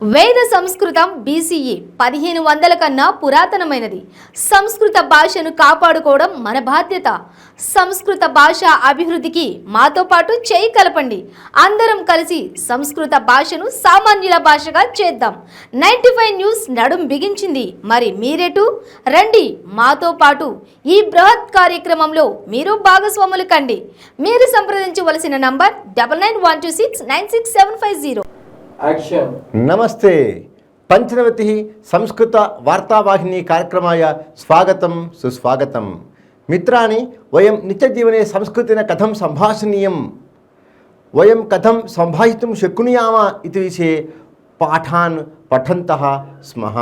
వేద సంస్కృతం బీసీఈ 1500 కన్నా పురాతనమైనది. సంస్కృత భాషను కాపాడుకోవడం మన బాధ్యత. సంస్కృత భాష అభివృద్ధికి మాతో పాటు చేయి కలపండి. అందరం కలిసి సంస్కృత భాషను సామాన్యుల భాషగా చేద్దాం. 95 న్యూస్ నడుం బిగించింది. మరి మీరేటు రండి మాతో పాటు ఈ బృహత్ కార్యక్రమంలో మీరు భాగస్వాములు కండి. మీరు సంప్రదించవలసిన నంబర్ 9912696750. నమస్తే. పంచనవతి సంస్కృత వార్తావాహిनी కార్యక్రమాయ స్వాగతం సుస్వాగతం. మిత్రాని వయం నిత్యజీవనే సంస్కృతిన కథం సంభాషణీయం వయం కథం సంభాషితుం శక్నుయామ ఇతి విషये పాఠాన్ పఠन्तः స్మః.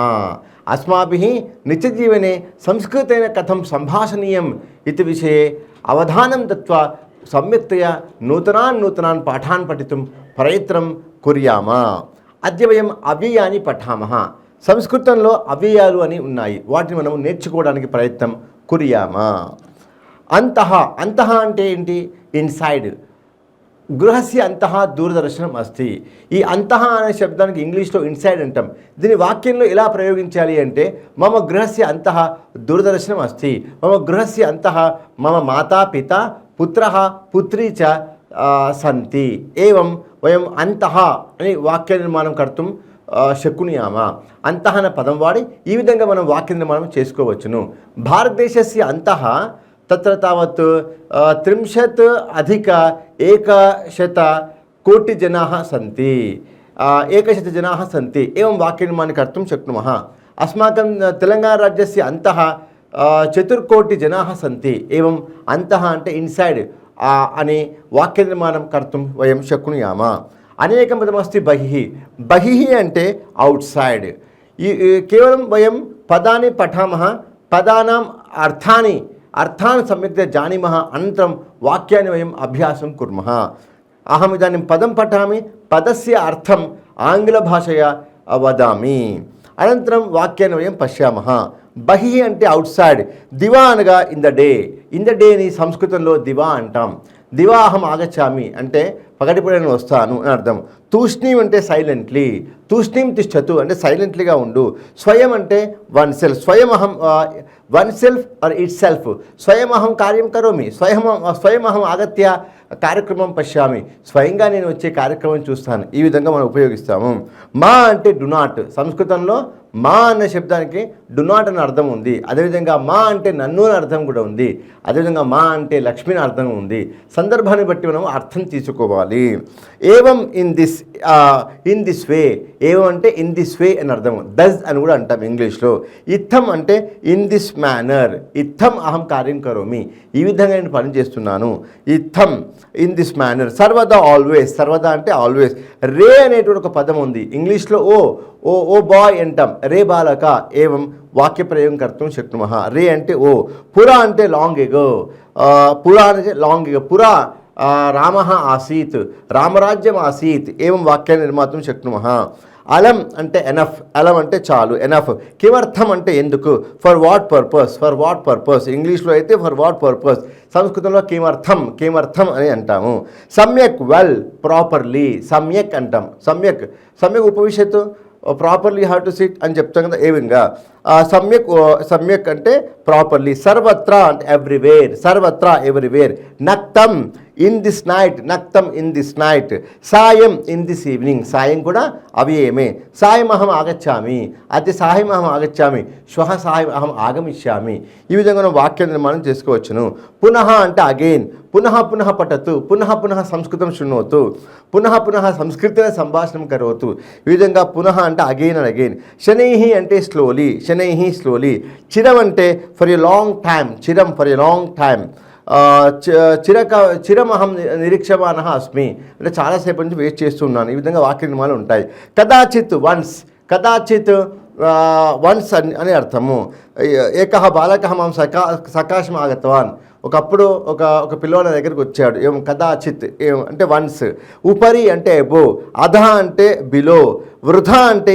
अस्माभिः नित्यजीवने संस्कृतेन कथं सम्भाषणीयम् इति विषये अवधानं दत्वा सम्यक्तया नूतनान् पाठान् पठितुं प्रयत्नं కుర్యామ. అద్య వయం అవ్యయాన్ని పఠామః. సంస్కృతంలో అవ్యయాలు అని ఉన్నాయి, వాటిని మనం నేర్చుకోవడానికి ప్రయత్నం కుర్యామ. అంతః అంతః అంటే ఏంటి? ఇన్సైడ్. గృహస్య అంతః దూరదర్శనం అస్తి. ఈ అంతః అనే శబ్దానికి ఇంగ్లీష్లో ఇన్సైడ్ అంటాం. దీని వాక్యంలో ఎలా ప్రయోగించాలి అంటే మమ గృహస్య అంతః దూరదర్శనం అస్తి, మమ గృహస్య అంతః మమ మాతా పిత పుత్రః పుత్రీ చ సంతి. ఏవం వయం అంతః అని వాక్య నిర్మాణం కర్తుం శక్నుయామ. అంతః అనే పదం వాడి ఈ విధంగా మనం వాక్య నిర్మాణం చేసుకోవచ్చును. భారతదేశస్య అంతః తత్ర తావత్ 30,100 కోటి జనాः సంతి. 100 జనాः సంతి. ఏవం వాక్య నిర్మాణం కర్తుం శక్నుమः. అస్మాకం తెలంగాణ రాజ్యస్య అంతః 4 కోటి జనాः సంతి. ఏవం అంతః అంటే ఇన్సైడ్ అని వాక్య నిర్మాణం కర్తుం వయం శక్నుయామ. అనేకం పదమస్తి బహిః. బహిః అంటే అవుట్ సైడ్. కేవలం వయం పదాన్ని పఠామः, పదానాం అర్థాన్ని సమ్యక్తया జానీమः, అనంతరం వాక్యాన్ని వయం అభ్యాసం కుర్మः. అహం ఇదాनीं పదం పఠామి, పదస్య అర్థం ఆంగ్లభాషయా వదామి, అనంతరం వాక్యాన్ని వయం పశ్యామः. బహిః అంటే అవుట్ సైడ్. దివా అనగా in the day. In the day ని సంస్కృతంలో దివా అంటాం. దివా అహం ఆగచ్చామి అంటే పగటిపూట నేను వస్తాను అని అర్థం. తూష్ణీం అంటే సైలెంట్లీ. తూష్ణీం తిష్టతు అంటే సైలెంట్లీగా ఉండు. స్వయం అంటే వన్ సెల్ఫ్. స్వయం అహం one self or itself. స్వయం అహం కార్యం కరోమి. స్వయం అహం ఆగత్య కార్యక్రమం పశ్యామి. స్వయంగా నేను వచ్చే కార్యక్రమం చూస్తాను. ఈ విధంగా మనం ఉపయోగిస్తాము. మా అంటే డు నాట్. సంస్కృతంలో మా అన్న శబ్దానికి డు నాట్ అనే అర్థం ఉంది. అదేవిధంగా మా అంటే నన్ను అని అర్థం కూడా ఉంది. అదేవిధంగా మా అంటే లక్ష్మి అని అర్థం ఉంది. సందర్భాన్ని బట్టి మనం అర్థం తీసుకోవాలి. ఏవం ఇన్ దిస్ వే. ఏవం అంటే ఇన్ దిస్ వే అని అర్థం. డస్ అని కూడా అంటాం ఇంగ్లీష్లో. ఇత్థం అంటే ఇన్ దిస్ మేనర్. ఇత్థం అహం కార్యం కరోమి. ఈ విధంగా నేను పని చేస్తున్నాను. ఇత్థం ఇన్ దిస్ మేనర్. సర్వదా ఆల్వేస్. సర్వదా అంటే ఆల్వేస్. రే అనేటువంటి ఒక పదం ఉంది ఇంగ్లీష్లో. ఓ బాయ్ అంటాం. రే బాలక. ఏవం వాక్య ప్రయోగం కర్తం శక్నుమః. రే అంటే ఓ. పురా అంటే లాంగ్ ఎగో. పురా అంటే లాంగ్ ఎగో. పురా రామః ఆసీత్. రామరాజ్యం ఆసీత్. ఏవం వాక్య నిర్మాతం శక్నుమః. అలం అంటే ఎనఫ్. అలం అంటే చాలు, ఎనఫ్. కిమర్థం అంటే ఎందుకు. For what purpose. For what purpose. ఇంగ్లీష్లో అయితే ఫర్ వాట్ పర్పస్. సంస్కృతంలో కిమర్థం అని అంటాము. సమ్యక్ వెల్, ప్రాపర్లీ. సమ్యక్ అంటాం. సమ్యక్ ఉపవిశత్, ప్రాపర్లీ హ్యావ్ టు సిట్ అని చెప్తాం కదా. ఏ విధంగా సమ్యక్ అంటే ప్రాపర్లీ. సర్వత్రా అంటే ఎవ్రీవేర్. సర్వత్రా ఎవ్రీవేర్. నక్తం ఇన్ దిస్ నైట్. నక్తం ఇన్ దిస్ నైట్. సాయం ఇన్ దిస్ ఈవినింగ్. సాయం కూడా అవ్యయమే. సాయం అహం ఆగచ్చామి. అతి సాయం అహం ఆగచ్చామి. శ్వః సాయం అహం ఆగమిష్యామి. ఈ విధంగా మనం వాక్య నిర్మాణం చేసుకోవచ్చును. పునః అంటే అగైన్. పునః పఠతు. పునః సంస్కృతం శృణోతు. పునః సంస్కృతేన సంభాషణం కరోతు. ఈ విధంగా పునః అంటే అగైన్ అండ్ అగైన్. శనైః అంటే స్లోలీ. స్లోలీ. చిరం అంటే ఫర్ ఎ లాంగ్ టైమ్. చిరం ఫర్ ఎ లాంగ్ టైమ్. చిరమహం నిరీక్షమానః అస్మి అంటే చాలాసేపు నుంచి వెయిట్ చేస్తున్నాను. ఈ విధంగా వాక్య నిర్మాణాలు ఉంటాయి. కదాచిత్ వన్స్. కదాచిత్ వన్స్ అని అర్థము. ఏకః బాలకః మాం సకాశం ఆగతవాన్. ఒకప్పుడు ఒక పిల్లవాడి దగ్గరికి వచ్చాడు. ఏం కదాచిత్ ఏం అంటే వన్స్. ఉపరి అంటే ఎబో. అధ అంటే బిలో. వృధా అంటే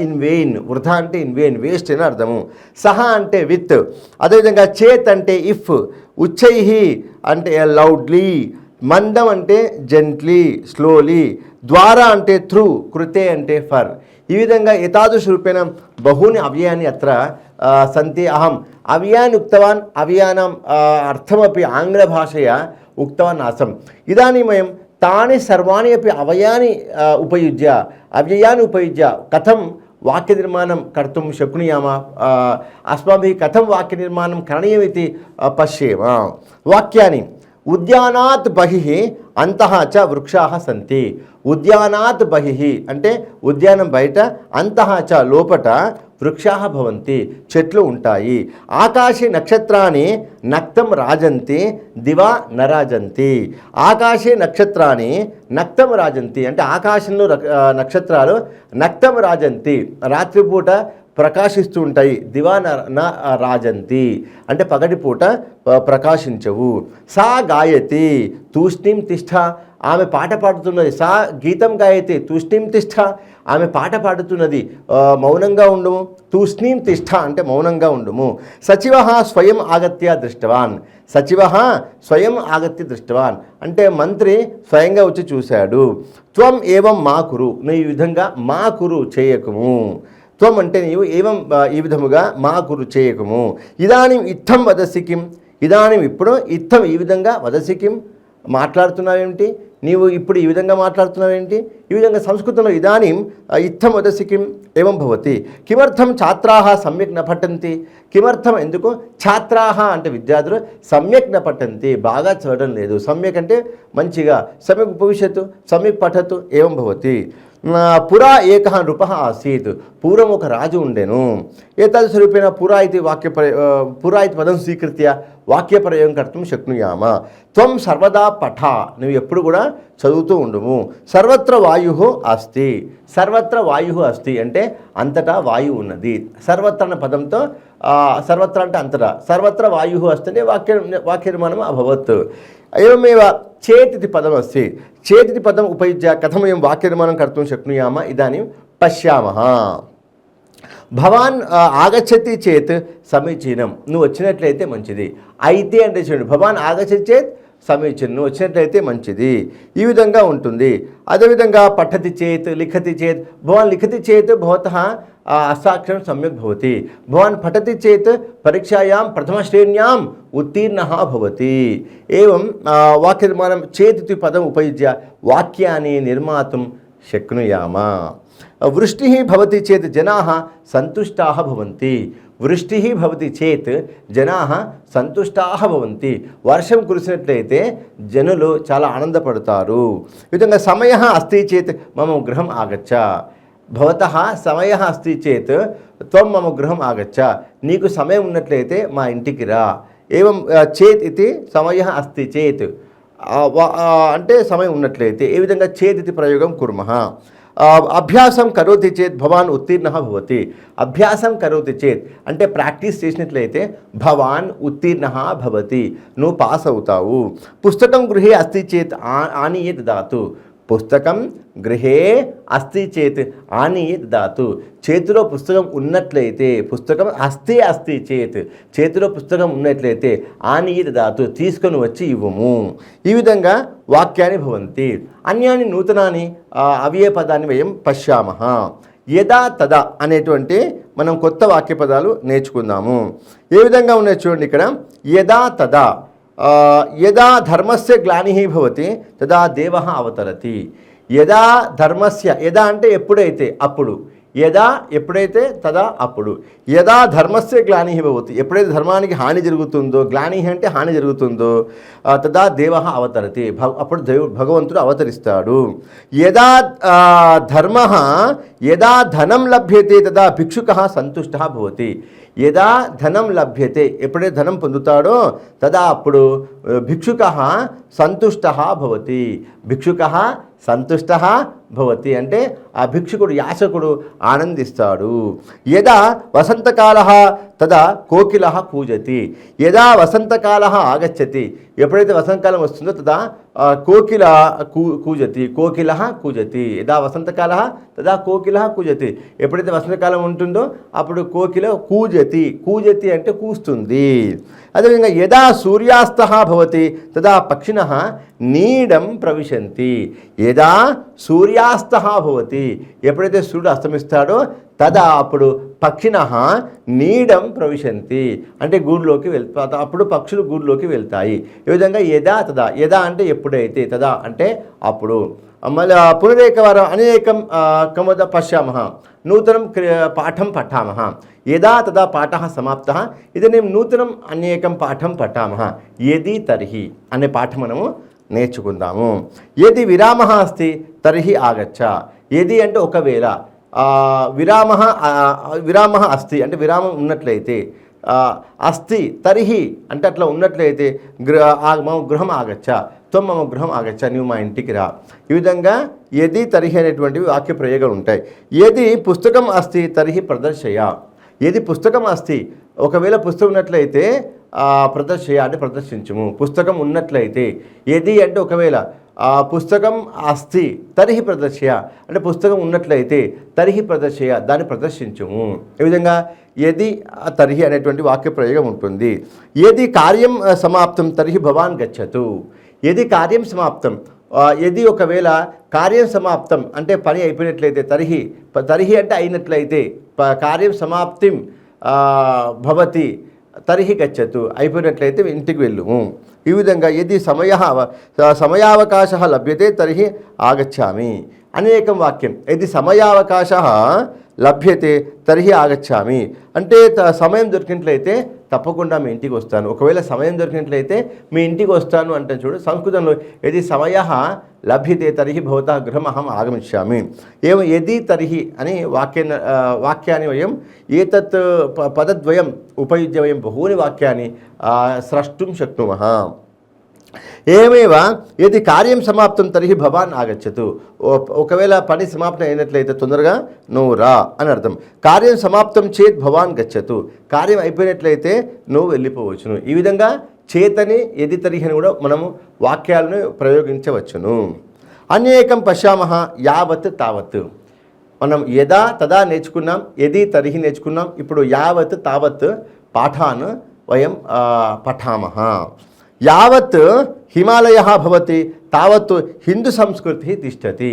ఇన్ వెయిన్. వృధా అంటే ఇన్ వెయిన్, వేస్ట్ అని అర్థము. సహ అంటే విత్. అదేవిధంగా చేత్ అంటే ఇఫ్. ఉచ్చైహి అంటే లౌడ్లీ. మందం అంటే జెంట్లీ, స్లోలీ. ద్వారా అంటే త్రూ, కృతే అంటే ఫర్. ఈ విధంగా ఏతాదృశరూపేణ బహూని అవ్యయాన్ని అత్ర సంతి. అహం అవ్యయాన్ని ఉక్తవాన్, అవ్యయానాం అర్థమపి ఆంగ్లభాషయా ఉక్తవాన్ ఆసం. ఇదాनीं वयं तानि सर्वाणि अपि अवयानि उपयुज्य अव्ययानि उपयुज्य कथं वाक्यनिर्माणं कर्तुं शक्नुयामः, अस्माभिः कथं वाक्यनिर्माणं करणीयमिति पश्येम. वाक्यानि उद्यानात् बहिः अंतः च वृक्षाः सन्ति. उद्यानात् बहिः అంటే ఉద్యానం బయట, అంతః చ లోపట వృక్షాः భవంతి చెట్లు ఉంటాయి. ఆకాశే నక్షత్రాణి నక్తం రాజంతి దివా నరాజంతి. ఆకాశే నక్షత్రాణి నక్తం రాజంతి అంటే ఆకాశంలో నక్షత్రాలు నక్తం రాజంతి రాత్రిపూట ప్రకాశిస్తూ ఉంటాయి. దివా న రాజంతి అంటే పగటిపూట ప్రకాశించవు. సా గాయతి తూష్ణీం తిష్ఠ ఆమె పాట పాడుతున్నది. సా గీతం గాయతి తూష్ణీం తిష్ఠ ఆమె పాట పాడుతున్నది, మౌనంగా ఉండుము. తూష్ణీం తిష్ఠ అంటే మౌనంగా ఉండుము. సచివ స్వయం ఆగత్య దృష్టవాన్. సచివ స్వయం ఆగత్య దృష్టవాన్ అంటే మంత్రి స్వయంగా వచ్చి చూశాడు. త్వం ఏవం మా కురు, నువ్వు ఈ విధంగా మా కురు చేయకము. త్వం అంటే నీవు ఏవం ఈ విధముగా మా కురు చేయకము. ఇదానీం ఇత్థం వదసి కిం, ఇదానీం ఇప్పుడు ఇత్థం ఈ విధంగా వదసి కిం మాట్లాడుతున్నావేంటి, నీవు ఇప్పుడు ఈ విధంగా మాట్లాడుతున్నావేంటి. ఈ విధంగా సంస్కృతంలో ఇదానీం ఇత్థం వదసి కిం ఏవం భవతి. కిమర్థం ఛాత్రాः సమ్యక్ న పఠంతి. కిమర్థం ఎందుకు, ఛాత్రాः అంటే విద్యార్థులు సమ్యక్ న పఠంతి బాగా చదవడం లేదు. సమ్యక్ అంటే మంచిగా, సమ్యక్ ఉపవిశతు సమ్యక్ పఠతు ఏవం భవతి. పురా ఏకः నృపः ఆసీత్. పూర్వం ఒక రాజు ఉండెను. ఏతాదృశరూపేణ పురా ఇది పురా ఇది పదం స్వీకృత్య వాక్యప్రయోగం కర్తుం శక్నుయామ. త్వం సర్వదా పఠ, నువ్వు ఎప్పుడు కూడా చదువుతూ ఉండుము. సర్వత్ర వాయు అస్తి. సర్వత్ర వాయు అస్తి అంటే అంతటా వాయువు ఉన్నది. సర్వత్ర అన్న పదంతో సర్వత్ర అంటే అంతటా, సర్వత్ర వాయు అస్తి అంటే వాక్యనిర్మాణం అభవత్. एवमेव चेत् इति पदमस्ति. चेत् इति पदम् उपयुज्य कथं वयं वाक्यनिर्माणं कर्तुं शक्नुयामः इदानीं पश्यामः. భవాన్ ఆగచ్చతి చేత్ సమీచీనం, నువ్వు వచ్చినట్లయితే మంచిది. అయితే అంటే చూడండి, భవాన్ ఆగచ్చతి చేత్ సమీచీనం, నువ్వు వచ్చినట్లయితే మంచిది. ఈ విధంగా ఉంటుంది. అదేవిధంగా పఠతి చేత్ లిఖతి చేత్, భవాన్ లిఖతి చేత్ భవతః హస్తాక్షరం సమ్యక్ భవతి. భవాన్ పఠతి చేత్ పరీక్షాయాం ప్రథమశ్రేణ్యాం ఉత్తీర్ణः భవతి. ఏవం వాక్యనిర్మాణం చేత్ ఇతి పదం ఉపయుజ్య వాక్యాన్ని నిర్మాతుం శక్నుయామ. వృష్టిः భవతి చేత్ జనాः సంతుష్టాः భవంతి. వృష్టిः భవతి చేత్ జనాः సంతుష్టాः భవంతి. వర్షం కురిసినట్లయితే జనులు చాలా ఆనందపడతారు. ఈ విధంగా సమయः అస్తి చేత్ మమ గృహం ఆగచ్చ. భవతः సమయः అస్తి చేత్ త్వం మమ గృహం ఆగచ్చ, నీకు సమయం ఉన్నట్లయితే మా ఇంటికి రా. ఏవం చేత్ ఇది సమయः అస్తి చేత్ అంటే సమయం ఉన్నట్లయితే. ఏ విధంగా చేత్ ఇది ప్రయోగం కుర్మః. అభ్యాసం కరోతి చేత్ భవాన్ ఉత్తీర్ణः భవతి. అభ్యాసం కరోతి చేత్ అంటే ప్రాక్టీస్ చేసినట్లయితే భవాన్ ఉత్తీర్ణः భవతి, నువ్వు పాస్ అవుతావు. పుస్తకం గృహే అస్తి చేత్ ఆనీయ దదాతు. పుస్తకం గృహే అస్తి చేత్ ఆనీయ దదాతు. చేతిలో పుస్తకం ఉన్నట్లయితే, పుస్తకం అస్తి అస్తి చేత్ చేతిలో పుస్తకం ఉన్నట్లయితే ఆనీయ దదాతు తీసుకొని వచ్చి ఇవ్వము. ఈ విధంగా వాక్యాన్ని భవంతి. అన్యాని నూతనాన్ని అవ్యయ పదాన్ని వయం పశ్యామః. యదా తదా అనేటువంటి మనం కొత్త వాక్య పదాలు నేర్చుకుందాము. ఏ విధంగా ఉన్నాయి చూడండి ఇక్కడ. యదా తదా, యదా ధర్మస్య గ్లానిః భవతి తదా దేవః అవతరతి. యదా ధర్మస్య, యదా అంటే ఎప్పుడైతే, అప్పుడు. యదా ఎప్పుడైతే, తదా అప్పుడు. యదా ధర్మస్య గ్లానిః భవతి, ఎప్పుడైతే ధర్మానికి హాని జరుగుతుందో, గ్లానిః అంటే హాని జరుగుతుందో, తదా దేవః అవతరతి, అప్పుడు భగవంతుడు అవతరిస్తాడు. యదా ధర్మః, యదా ధనం లభ్యతే తదా భిక్షుకः సంతుష్టः భవతి. యదా ధనం లభ్యతే, ఎప్పుడైతే ధనం పొందుతాడో తదా అప్పుడు భిక్షుకः సంతుష్టः భవతి. భిక్షుకः సంతుష్టः భవతి అంటే ఆ భిక్షుకుడు, యాచకుడు ఆనందిస్తాడు. యదా వసంతకాలः తదా కోకిలః కూజతి. యదా వసంతకాలः ఆగచ్చతి, ఎప్పుడైతే వసంతకాలం వస్తుందో తదా కోకిల కూజతి, కోకిలః కూజతి. యదా వసంతకాలः తదా కోకిలః కూజతి, ఎప్పుడైతే వసంతకాలం ఉంటుందో అప్పుడు కోకిల కూజతి. కూజతి అంటే కూస్తుంది. అదేవిధంగా యదా సూర్యాస్తః భవతి తదా పక్షిణః నీడం ప్రవిశంతి. యదా సూర్యాస్తః భవతి, ఎప్పుడైతే సూర్యుడు అస్తమిస్తాడో తదా అప్పుడు పక్షిణః నీడం ప్రవిశంతి అంటే గూడులోకి వెళ్తా, అప్పుడు పక్షులు గూడులోకి వెళ్తాయి. ఈ విధంగా యదా తదా, యదా అంటే ఎప్పుడైతే, తదా అంటే అప్పుడు. మళ్ళీ పునరేకవారం అనేకం కమద పశ్యామः నూతనం పాఠం పఠామः. యదా తదా పాఠः సమాప్తः ఇదనేం నూతనం అనేకం పాఠం పఠామः. యది తర్హి అనే పాఠం మనము నేర్చుకుందాము. యది విరామः అస్తి తర్హి ఆగచ్చ. యది అంటే ఒకవేళ, విరామः అస్తి అంటే విరామం ఉన్నట్లయితే, అస్తి తర్హి అంటే అట్లా ఉన్నట్లయితే మమ గృహం ఆగచ్చ, త్వం మమ గృహం ఆగచ్చ, నీవు మా ఇంటికి రా. ఈ విధంగా యది తర్హి అనేటువంటివి వాక్య ప్రయోగాలు ఉంటాయి. యది పుస్తకం అస్తి తర్హి ప్రదర్శయ. యది పుస్తకం అస్తి, ఒకవేళ పుస్తకం ఉన్నట్లయితే ప్రదర్శయ అంటే ప్రదర్శించుము. పుస్తకం ఉన్నట్లయితే, యది అంటే ఒకవేళ, పుస్తకం అస్తి తర్హి ప్రదర్శయ అంటే పుస్తకం ఉన్నట్లయితే, తర్హి ప్రదర్శయ దాన్ని ప్రదర్శించుము. ఈ విధంగా యది తర్హి అనేటువంటి వాక్య ప్రయోగం ఉంటుంది. యది కార్యం సమాప్తం తర్హి భవాన్ గచ్చతు. యది కార్యం సమాప్తం, యది ఒకవేళ కార్యం సమాప్తం అంటే పని అయిపోయినట్లయితే, తర్హి అంటే అయినట్లయితే, కార్యం సమాప్తిం భవతి తర్హి గచ్చతు అయిపోయినట్లయితే ఇంటికి వెళ్ళుము. ఈ విధంగా యది సమయావకాశः లభ్యతే తర్హి ఆగచ్చామి. అనేకం వాక్యం. యది సమయావకాశः లభ్యతే తర్హి ఆగచ్చామి అంటే సమయం దొరికినట్లయితే తప్పకుండా మీ ఇంటికి వస్తాను. ఒకవేళ సమయం దొరికినట్లయితే మీ ఇంటికి వస్తాను అంటే చూడు, సంస్కృతంలో యది సమయः లభ్యతే తర్హి భవతः గృహం అహం ఆగమిష్యామి. ఏం యది తర్హి అని వాక్యాన్ని వయం ఏతత్ పదద్వయం ఉపయుజ్య వయం బహూని వాక్యాన్ని స్రష్టుం శక్నుమః. ఏమేవ యది కార్యం సమాప్తం తర్హి భవాన్ ఆగచ్చతు. ఒకవేళ పని సమాప్తం అయినట్లయితే తొందరగా నువ్వు రా అని అర్థం. కార్యం సమాప్తం చేత్ భవాన్ గచ్చతు, కార్యం అయిపోయినట్లయితే నువ్వు వెళ్ళిపోవచ్చును. ఈ విధంగా చేతని యది తర్హి అని కూడా మనము వాక్యాలను ప్రయోగించవచ్చును. అనేకం పశ్యామః యావత్ తావత్. మనం యదా తదా నేర్చుకున్నాం, యది తర్హి నేర్చుకున్నాం. ఇప్పుడు యావత్ తావత్ పాఠాన్ వయం పఠామః. యావత్ హిమాలయः భవతి తావత్ హిందూ సంస్కృతి తిష్టతి.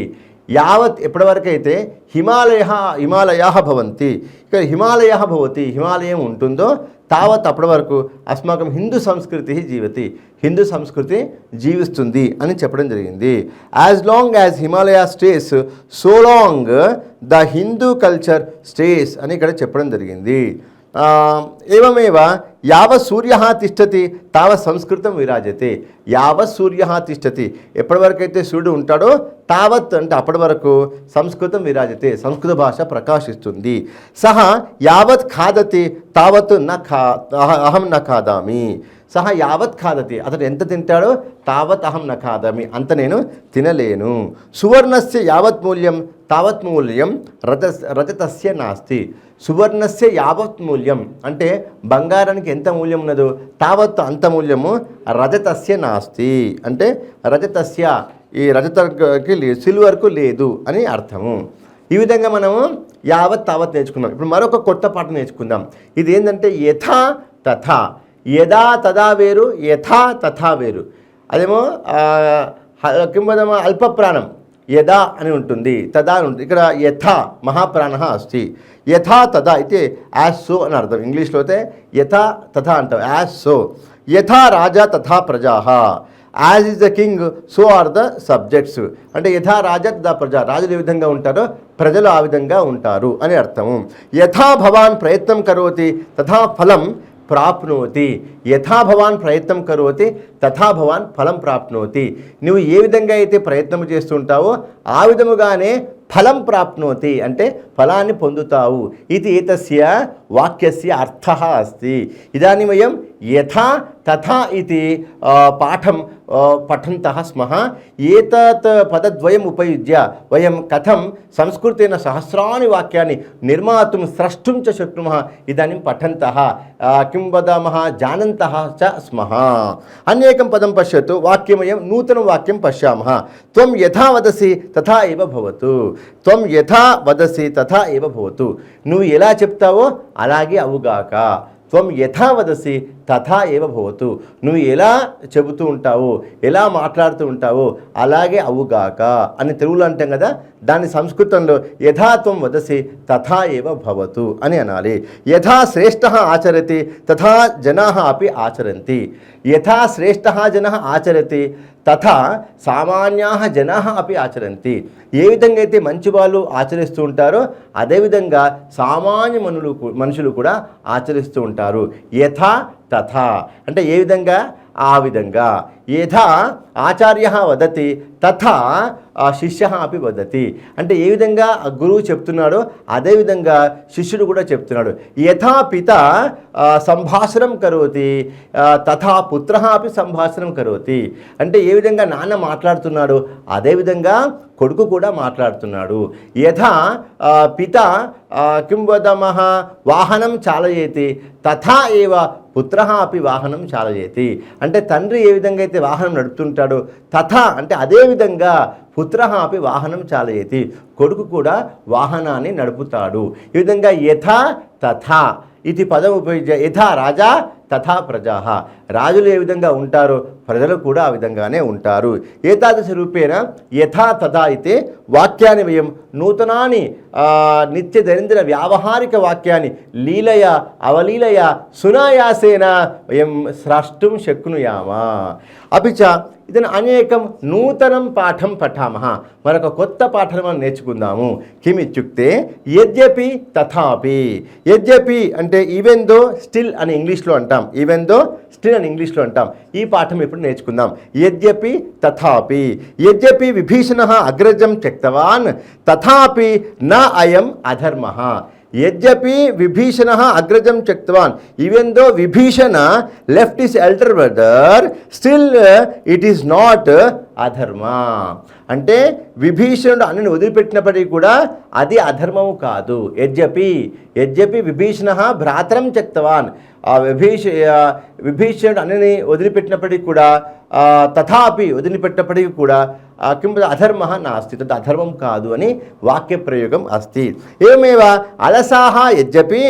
యావత్ ఎప్పటివరకైతే హిమాలయాः భవంతి, ఇక్కడ హిమాలయः భవతి హిమాలయం ఉంటుందో, తావత్ అప్పటి వరకు అస్మాకం హిందూ సంస్కృతి జీవతి హిందూ సంస్కృతి జీవిస్తుంది అని చెప్పడం జరిగింది. As long as Himalaya stays so long the Hindu culture stays అని ఇక్కడ చెప్పడం జరిగింది. ఏమేవ యావత్ సూర్యః తిష్టతి తావత్ సంస్కృతం విరాజతే. యావత్ సూర్యః తిష్టతి ఎప్పటివరకైతే సూర్యుడు ఉంటాడో, తావత్ అంటే అప్పటి వరకు సంస్కృతం విరాజతే సంస్కృత భాష ప్రకాశిస్తుంది. సహ యావత్ ఖాదతి తావత్ అహం న ఖాదామి. సహ యావత్ ఖాదతి అతడు ఎంత తింటాడో తావత్ అహం న ఖాదామి అంత నేను తినలేను. సువర్ణస్య యావత్ మూల్యం తావత్ మూల్యం రజతస్య నాస్తి. సువర్ణస్య యావత్ మూల్యం అంటే బంగారానికి ఎంత మూల్యం ఉన్నదో తావత్ అంత మూల్యము రజతస్య నాస్తి అంటే రజతస్య ఈ రజతకి సిల్వర్కు లేదు అని అర్థము. ఈ విధంగా మనము యావత్ తావత్ నేర్చుకున్నాం. ఇప్పుడు మరొక కొత్త పాఠం నేర్చుకుందాం. ఇది ఏంటంటే యథా తథా. యదా తదా వేరు, యథా తథా వేరు. అదేమో కింవదమ అల్పప్రాణం యదా అని ఉంటుంది, తదా అని ఉంటుంది. ఇక్కడ యథా మహాప్రాణ అస్తి. యథా తదా అయితే యాజ్ సో అని అర్థం. ఇంగ్లీష్లో అయితే యథా తథా అంటాం, యాజ్ సో. యథా రాజా తథా ప్రజాః. As is the king so are the subjects. అంటే యథా రాజా తథా ప్రజా, రాజులు ఏ విధంగా ఉంటారో ప్రజలు ఆ విధంగా ఉంటారు అని అర్థము. యథా భవాన్ ప్రయత్నం కరోతి తథా ఫలం ప్రాప్నోతి. యథా భవాన్ ప్రయత్నం కరోతి తథా భవాన్ ఫలం ప్రాప్నోతి. నువ్వు ఏ విధంగా అయితే ప్రయత్నం చేస్తుంటావో ఆ విధముగానే ఫలం ప్రాప్నోతి అంటే ఫలాన్ని పొందుతావు. ఇది ఏతస్య वाक्यस्य अर्थः अस्ति। इदानीं वयं यथा तथा इति पाठं पठन्तः स्मः। एतत् पदद्वयम् उपयुज्य वयं कथं संस्कृतेन सहस्राणि वाक्यानि निर्मातुं स्रष्टुं च शक्नुमः इदानीं पठन्तः किं वदामः जानन्तः च स्मः। अन्येकं पदं पश्यतु, वाक्यं वयं नूतनं वाक्यं पश्यामः। त्वं यथा वदसि तथा एव भवतु। त्वं यथा वदसि तथा एव भवतु। నువ్వు ఎలా చెప్తావో అలాగే అవుగాక. త్వం యథా వదసి తథా ఏవ భవతు. నువ్వు ఎలా చెబుతూ ఉంటావో, ఎలా మాట్లాడుతూ ఉంటావో అలాగే అవుగాక అని తెలుగులో అంటాం కదా, దాని సంస్కృతంలో యథా త్వం వదసి తథా ఏవ భవతు అని అనాలి. యథా శ్రేష్ఠః ఆచరతి తథా జనాః అపి ఆచరంతి. యథా శ్రేష్ఠః జనః ఆచరతి తథా సామాన్యాః జనాః అపి ఆచరంతి. ఏ విధంగా అయితే మంచి వాళ్ళు ఆచరిస్తూ ఉంటారో అదేవిధంగా సామాన్య మనుషులు కూడా ఆచరిస్తూ ఉంటారు. యథా తథా అంటే ఏ విధంగా ఆ విధంగా. యథా ఆచార్య వదతి తథా శిష్య అపి వదతి అంటే ఏ విధంగా గురువు చెప్తున్నాడో అదేవిధంగా శిష్యుడు కూడా చెప్తున్నాడు. యథా పిత సంభాషణం కరోతి తథా పుత్ర అపి సంభాషణం కరోతి అంటే ఏ విధంగా నాన్న మాట్లాడుతున్నాడు అదేవిధంగా కొడుకు కూడా మాట్లాడుతున్నాడు. యథా పిత కిం వదామః వాహనం చాలయేతి తథా ఏవ పుత్ర అపి వాహనం చాలయేతి అంటే తండ్రి ఏ విధంగా అయితే వాహనం నడుపుతుంటాడో తథా అంటే అదేవిధంగా పుత్ర అపి వాహనం చాలయేతి కొడుకు కూడా వాహనాన్ని నడుపుతాడు. ఈ విధంగా యథా తథా ఇది పదం ఉపయోగించ. యథా రాజా తథా ప్రజా. రాజులు ఏ విధంగా ఉంటారో ప్రజలు కూడా ఆ విధంగానే ఉంటారు. ఏతాదృశ రూపేణ యథా తథా అయితే వాక్యాన్ని వయం నూతనాన్ని నిత్య దైనందిన వ్యావహారిక వాక్యాన్ని లీలయ అవలీలయ సునాయాసేన వయం స్రష్టుం శక్నుయామా. అపి చ ఇదను అనేకం నూతనం పాఠం పఠామः. మరొక కొత్త పాఠం మనం నేర్చుకుందాము. కిమిత్యుక్తే యద్యపి తథాపి. యద్యపి అంటే ఈవెన్ దో స్టిల్ అని ఇంగ్లీష్లో అంటాం. ఈవెన్ దో స్టిల్ అని ఇంగ్లీష్లో అంటాం. ఈ పాఠం ఇప్పుడు నేర్చుకుందాం. యద్యపి తథాపి. యద్యపి విభీషణः అగ్రజం త్యక్తవాన్ తథాపి న అయం అధర్మः. యద్యపి విభీషణ అగ్రజం త్యక్తవాన్ even though Vibhishana left his elder brother still it is not అధర్మ. అంటే విభీషణుడు అన్నని వదిలిపెట్టినప్పటికీ కూడా అది అధర్మము కాదు. యద్యపి విభీషణ భ్రాతరం త్యక్తవాన్ విభీషణుడు అన్నని వదిలిపెట్టినప్పటికీ కూడా తథాపి వదిలిపెట్టినప్పటికీ కూడా కిం అధర్మ నాస్తి తద్ అధర్మం కాదు అని వాక్య ప్రయోగం అస్తి. ఏమేవ అలసాః యద్యపి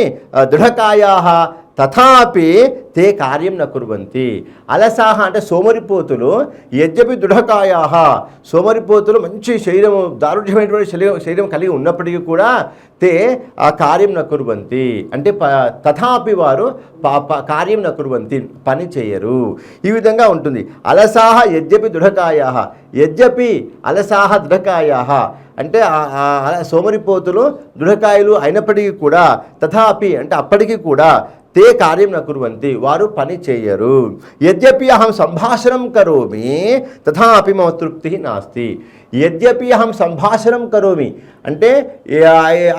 దృఢకాయాః తథాపి తే కార్యం న కుర్వంతి. అలసాహ అంటే సోమరిపోతులు. యద్యపి దృఢకాయాః సోమరిపోతులు మంచి శరీరం దారుఢ్యమైనటువంటి శరీరం కలిగి ఉన్నప్పటికీ కూడా తే ఆ కార్యం న కుర్వంతి అంటే తథాపి వారు కార్యం న కుర్వంతి పని చేయరు. ఈ విధంగా ఉంటుంది. అలసాహ యద్యపి దృఢకాయాః. యద్యపి అలసాహ దృఢకాయాః అంటే సోమరిపోతులు దృఢకాయలు అయినప్పటికీ కూడా తథాపి అంటే అప్పటికీ కూడా తే కార్యం న కుర్వంతి వారు పని చేయరు. యద్యపి అహం సంభాషణం కరోమి తథాపి మమ తృప్తి నాస్తి. యద్యపి అహం సంభాషణం కరోమి అంటే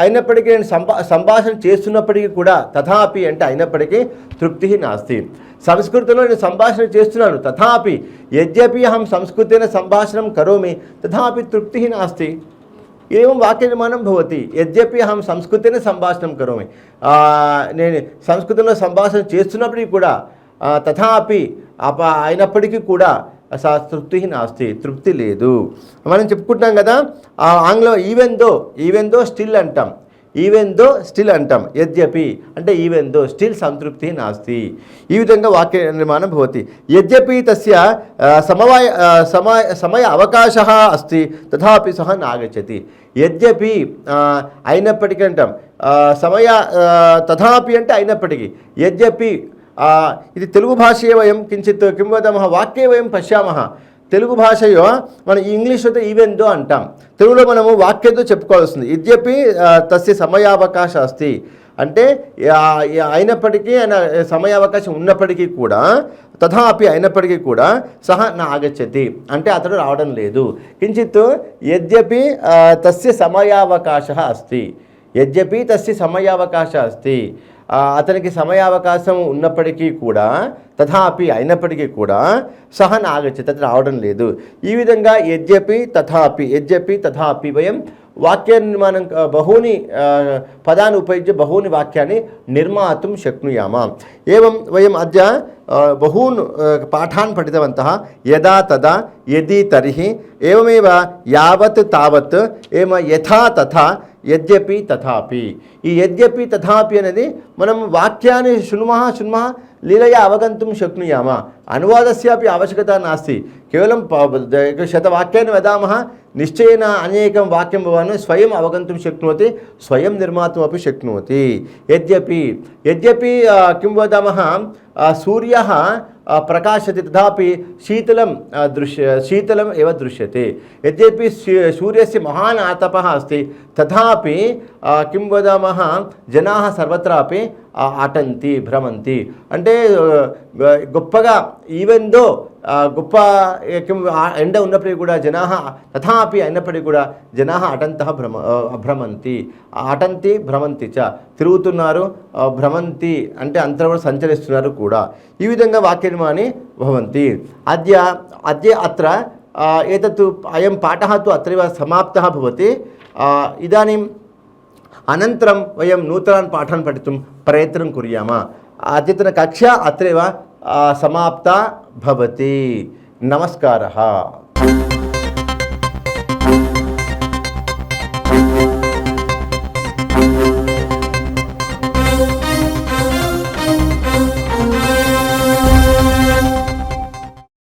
అయినప్పటికీ నేను సంభాషణ చేస్తున్నప్పటికీ కూడా తథాపి అంటే అయినప్పటికీ తృప్తి నాస్తి. సంస్కృతంలో నేను సంభాషణ చేస్తున్నాను తథాపి యద్యపి అహం సంస్కృతేన సంభాషణం కరోమి తథాపి తృప్తి నాస్తి. ఏం వాక్య నిర్మాణం భవతి. యద్యపి అహం సంస్కృతేన సంభాషణం కరోమి నేను సంస్కృతంలో సంభాషణ చేస్తున్నప్పటికీ కూడా తథాపి అయినప్పటికీ కూడా తృప్తి నాస్తి తృప్తి లేదు. మనం చెప్పుకుంటున్నాం కదా ఆంగ్లం ఈవెన్ దో స్టిల్ అంటాం. ఈవెన్ దో స్టిల్ అంటాం. యద్యపి అంటే ఈవెన్ దో స్టిల్ సంతృప్తి నాస్తి. ఈ విధంగా వాక్య నిర్మాణం భవతి. యద్యపి తస్య సమయ అవకాశः అస్తి తథాపి సహ నాగచ్చతి. యద్యపి అయినప్పటికీ అంటాం. తథాపి అంటే అయినప్పటికీ. యద్యపి ఇది తెలుగు భాషయే వయం కించిత్ కిం వదామः వాక్యే వయం పశ్యామः. తెలుగు భాషలో మనం ఇంగ్లీష్లో ఈవెన్ దో అంటాం. తెలుగులో మనము వాక్యంతో చెప్పుకోవాల్సింది. యద్యపి తస్య సమయావకాశ అస్తి అంటే అయినప్పటికీ ఆయన సమయావకాశం ఉన్నప్పటికీ కూడా తథాపి అయినప్పటికీ కూడా సహ నా ఆగచ్చతి అంటే అతడు రావడం లేదు. కించిత్ యద్యపి తస్య సమయావకాశ అస్తి. యద్యపి తస్య సమయావకాశ అస్తి అతనికి సమయావకాశం ఉన్నప్పటికీ కూడా తథాపి అయినప్పటికీ కూడా సహ నాగచ్చతి అతను రావడం లేదు. ఈ విధంగా యద్యపి తథాపి వయం వాక్యనిర్మాణం బహూని పదాన్ని ఉపయుజ్య బహూని వాక్యాన్ని నిర్మాతుం శక్నుయామ. ఏవం వయం అద్య బహూన్ పాఠాన్ పఠితవంతః యదా తదా యది తర్హి ఏవమేవ యావత్ తావత్ ఏమ యథా తథా యద్యపి తథాపి. ఈ యద్యపి తథాపి అనేది మనం వాక్యాన్ని శృణుమः లీలయా అవగంతుం శక్నుయామ. అనువాదస్యాపి आवश्यकता नास्ति. केवलं शतवाक्यानि वदामः निश्चयेन अनेकं वाक्यं भवान् स्वयम् अवगन्तुं शक्नोति, स्वयं निर्मातुमपि शक्नोति. यद्यपि किं वदामः सूर्यः प्रकाशते तथापि शीतलम् एव दृश्यते. यद्यपि सूर्यस्य महान् आतपः अस्ति तथापि किं वदामः जनाः सर्वत्रापि అటంతి భ్రమంతి. అంటే గొప్పగా ఈవెన్ దో గొప్ప ఎండ ఉన్నప్పటికీ కూడా జనాः తథాపి అయినప్పటికీ కూడా జనాः అటంతః భ్రమంతి. అటంతి భ్రమంతి చ తిరుగుతున్నారు, భ్రమంతి అంటే అంతరం కూడా సంచరిస్తున్నారు కూడా. ఈ విధంగా వాక్యనిర్మాణి భవంతి. అద్య అత్ర ఏతత్ అయం పాఠः తు అత్రైవ సమాప్తः భవతి. ఇదాनीं अनन्तरं वयं नूतनान् पाठान् पठितुं प्रयत्नं कुर्याम. अद्यतनकक्षा अत्रैव समाप्ता भवति. नमस्कारः.